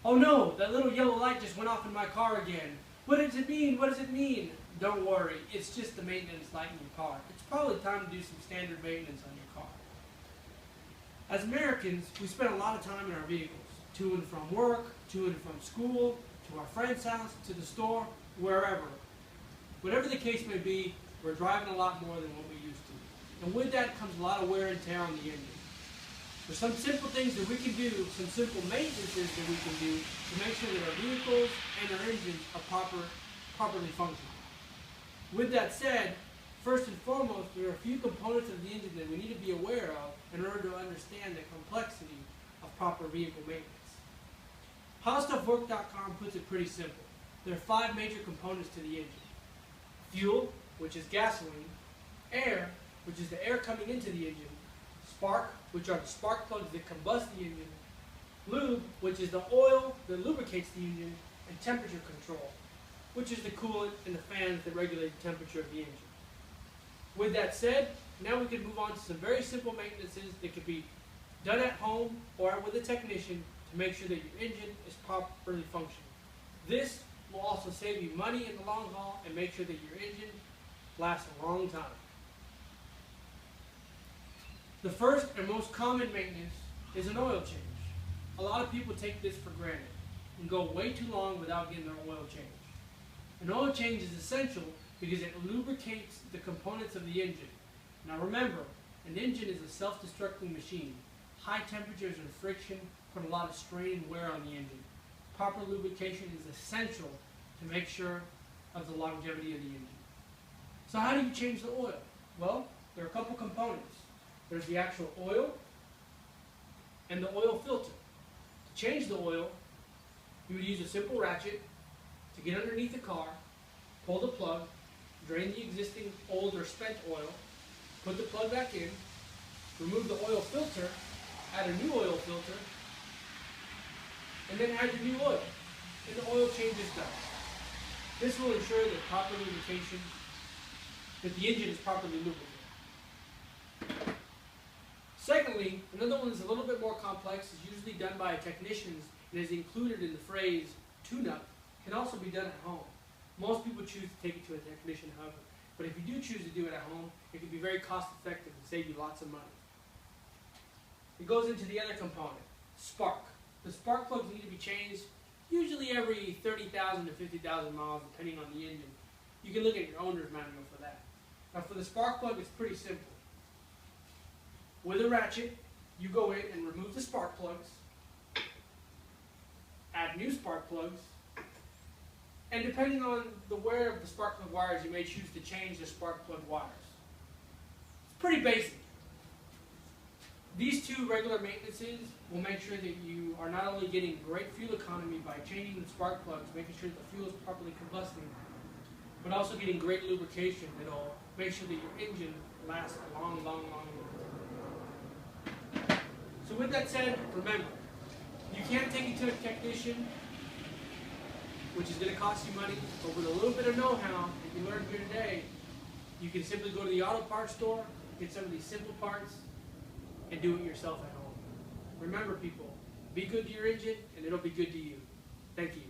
Oh no, that little yellow light just went off in my car again. What does it mean? What does it mean? Don't worry, it's just the maintenance light in your car. It's probably time to do some standard maintenance on your car. As Americans, we spend a lot of time in our vehicles, to and from work, to and from school, to our friend's house, to the store, wherever. Whatever the case may be, we're driving a lot more than what we used to. And with that comes a lot of wear and tear on the engine. There's some simple things that we can do, some simple maintenances that we can do to make sure that our vehicles and our engines are properly functioning. With that said, first and foremost, there are a few components of the engine that we need to be aware of in order to understand the complexity of proper vehicle maintenance. HowStuffWorks.com puts it pretty simple. There are 5 major components to the engine. Fuel, which is gasoline. Air, which is the air coming into the engine. Spark, which are the spark plugs that combust the engine. Lube, which is the oil that lubricates the engine. And temperature control, which is the coolant and the fans that regulate the temperature of the engine. With that said, now we can move on to some very simple maintenances that could be done at home or with a technician to make sure that your engine is properly functioning. This will also save you money in the long haul and make sure that your engine lasts a long time. The first and most common maintenance is an oil change. A lot of people take this for granted and go way too long without getting their oil changed. An oil change is essential because it lubricates the components of the engine. Now remember, an engine is a self-destructing machine. High temperatures and friction put a lot of strain and wear on the engine. Proper lubrication is essential to make sure of the longevity of the engine. So how do you change the oil? Well, there are a couple components. There's the actual oil and the oil filter. To change the oil, you would use a simple ratchet to get underneath the car, pull the plug, drain the existing old or spent oil, put the plug back in, remove the oil filter, add a new oil filter, and then add the new oil, and the oil change is done. This will ensure that proper lubrication, that the engine is properly lubricated. Secondly, another one that's a little bit more complex, is usually done by technicians and is included in the phrase tune-up, can also be done at home. Most people choose to take it to a technician, however, but if you do choose to do it at home, it can be very cost-effective and save you lots of money. It goes into the other component, spark. The spark plugs need to be changed usually every 30,000 to 50,000 miles, depending on the engine. You can look at your owner's manual for that. Now for the spark plug, it's pretty simple. With a ratchet, you go in and remove the spark plugs, add new spark plugs, and depending on the wear of the spark plug wires, you may choose to change the spark plug wires. It's pretty basic. These 2 regular maintenances will make sure that you are not only getting great fuel economy by changing the spark plugs, making sure the fuel is properly combusting, but also getting great lubrication that will make sure that your engine lasts a long, long, long time. So with that said, remember, you can't take it to a technician, which is going to cost you money, but with a little bit of know-how that you learned here today, you can simply go to the auto parts store, get some of these simple parts, and do it yourself at home. Remember people, be good to your engine and it'll be good to you. Thank you.